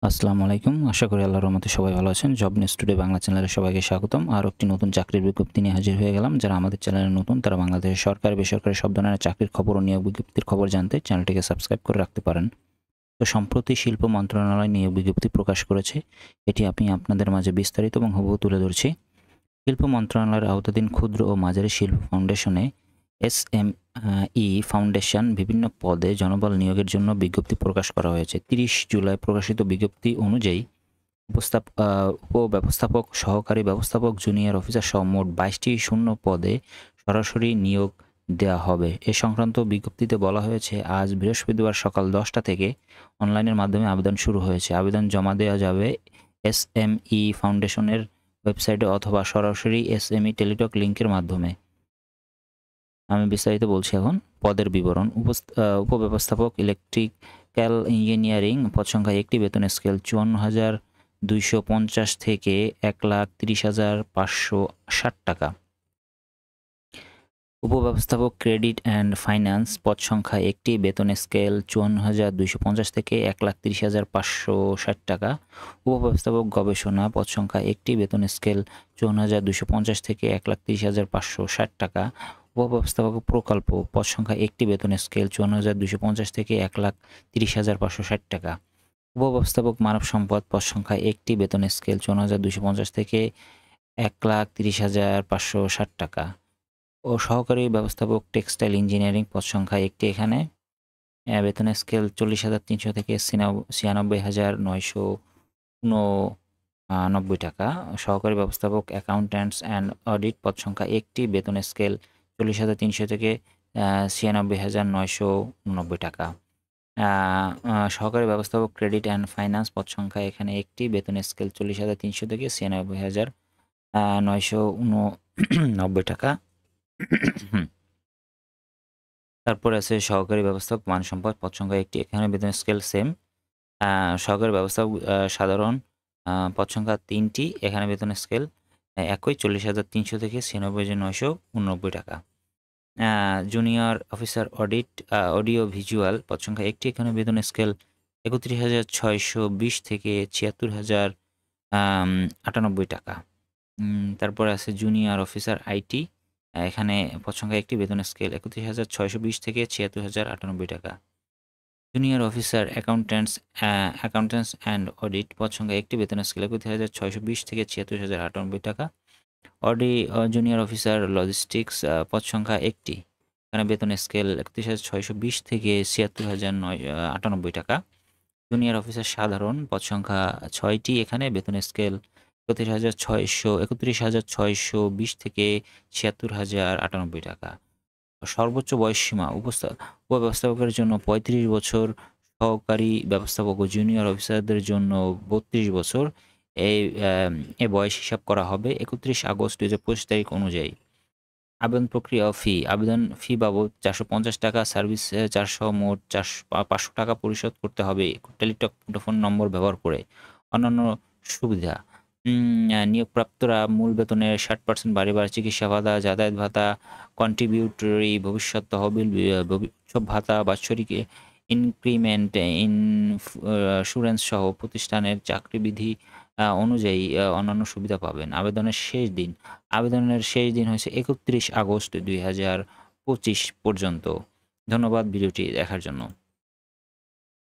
আসসালামু আলাইকুম। আশা করি আল্লাহর রহমতে সবাই ভালো আছেন। জব নিউজ টুডে বাংলা চ্যানেলে সবাইকে স্বাগতম। আরও একটি নতুন চাকরির বিজ্ঞপ্তি নিয়ে হাজির হয়ে গেলাম। যারা আমাদের চ্যানেলে নতুন তারা বাংলাদেশের সরকারি, বেসরকারি সব ধরনের চাকরির খবর ও নিয়োগ বিজ্ঞপ্তির খবর জানতে চ্যানেলটিকে সাবস্ক্রাইব করে রাখতে পারেন। তো সম্প্রতি শিল্প মন্ত্রণালয় নিয়োগ বিজ্ঞপ্তি প্রকাশ করেছে। এটি আমি আপনাদের মাঝে বিস্তারিত এবং হুবহু তুলে ধরছি। শিল্প মন্ত্রণালয়ের আওতাধীন ক্ষুদ্র ও মাঝারি শিল্প ফাউন্ডেশনে এসএমই ফাউন্ডেশন বিভিন্ন পদে জনবল নিয়োগের জন্য বিজ্ঞপ্তি প্রকাশ করা হয়েছে। 30 জুলাই প্রকাশিত বিজ্ঞপ্তি অনুযায়ী উপব্যবস্থাপক, সহকারী ব্যবস্থাপক, জুনিয়র অফিসার সহ মোট 22টি শূন্য পদে সরাসরি নিয়োগ দেওয়া হবে। এ সংক্রান্ত বিজ্ঞপ্তিতে বলা হয়েছে, আজ বৃহস্পতিবার সকাল 10টা থেকে অনলাইনের মাধ্যমে আবেদন শুরু হয়েছে। আবেদন জমা দেওয়া যাবে এসএমই ফাউন্ডেশনের ওয়েবসাইটে অথবা সরাসরি এসএমই টেলিটক লিংকের মাধ্যমে। আমি বিস্তারিত বলছি এখন। পদের বিবরণ: উপব্যবস্থাপক, ইলেকট্রিক্যাল ইঞ্জিনিয়ারিং, পদ সংখ্যা 1টি, বেতন স্কেল 54,250 থেকে 1,30,560 টাকা। উপব্যবস্থাপক ক্রেডিট অ্যান্ড ফাইন্যান্স, পদ সংখ্যা 1টি, বেতন স্কেল 54,250 থেকে 1,30,560 টাকা। উপব্যবস্থাপক গবেষণা, পদ সংখ্যা 1টি, বেতন স্কেল 54,250 থেকে 1,30,560 টাকা। উপব্যবস্থাপক প্রকল্প, পদ সংখ্যা 1টি, বেতন স্কেল 54,250 থেকে 1,30,560 টাকা। উপব্যবস্থাপক মানব সম্পদ, পদ সংখ্যা 1টি, বেতন স্কেল 54,250 থেকে 1,30,560 টাকা। ও সহকারী ব্যবস্থাপক টেক্সটাইল ইঞ্জিনিয়ারিং, পদ সংখ্যা 1টি, এখানে বেতনের স্কেল 40,300 থেকে 96,990 টাকা। সহকারী ব্যবস্থাপক অ্যাকাউন্ট্যান্টস অ্যান্ড অডিট, পদ সংখ্যা 1টি, বেতন স্কেল 40,300 থেকে 96,990 টাকা। সহকারী ব্যবস্থাপক ক্রেডিট অ্যান্ড ফাইন্যান্স, পদ সংখ্যা এখানে 1টি, বেতন স্কেল 40,300 থেকে 96,990 টাকা। তারপরে আছে সহকারী ব্যবস্থাপক মানসম্পদ, পদ সংখ্যা 1টি, এখানে বেতন স্কেল সেম। সহকারী ব্যবস্থাপক সাধারণ, পদ সংখ্যা 3টি, এখানে বেতন স্কেল একই 40,300 থেকে 96,990 টাকা। Junior officer audit, audio visual, পদ সংখ্যা 1টি, এখানে বেতন স্কেল 31,620 থেকে 76,098 টাকা। তারপরে আছে জুনিয়র অফিসার আইটি, এখানে পদ সংখ্যা 1টি, বেতন স্কেল 31,620 থেকে 76,098 টাকা। Junior officer accountants and audit, পদ সংখ্যা 1টি, বেতন স্কেল 31,620 থেকে 76,098 টাকা। জুনিয়র অফিসার লজিস্টিক্স, পদ সংখ্যা 1টি, এখানে বেতন স্কেল 31,620 থেকে 76,998 টাকা। জুনিয়র অফিসার সাধারণ, পদ সংখ্যা 6টি, এখানে বেতন স্কেল 31,620 থেকে 76,098 টাকা। সর্বোচ্চ বয়সসীমা উপব্যবস্থাপকের জন্য 35 বছর, সহকারী ব্যবস্থাপক ও জুনিয়র অফিসারদের জন্য 32 বছর। এই বয়স হিসাব করা হবে 31 আগস্ট 2025 তারিখ অনুযায়ী। আবেদন প্রক্রিয়া ও ফি: আবেদন ফি বাবদ 450 টাকা, সার্ভিস 400, মোট 500 টাকা পরিশোধ করতে হবে টেলিটক মুঠোফোন নম্বর ব্যবহার করে। অন্যান্য সুবিধা: নিয়োগপ্রাপ্তরা মূল বেতনের 60% বাড়ি চিকিৎসা ভাতা, যাতায়াত ভাতা, কন্ট্রিবিউটরি ভবিষ্যৎ তহবিল, উৎসব ভাতা, বাৎসরিক ইনক্রিমেন্ট, ইন্স্যুরেন্স সহ প্রতিষ্ঠানের চাকরিবিধি অনুযায়ী অন্যান্য সুবিধা পাবেন। আবেদনের শেষ দিন হয়েছে 31 আগস্ট 2025 পর্যন্ত। ধন্যবাদ ভিডিওটি দেখার জন্য।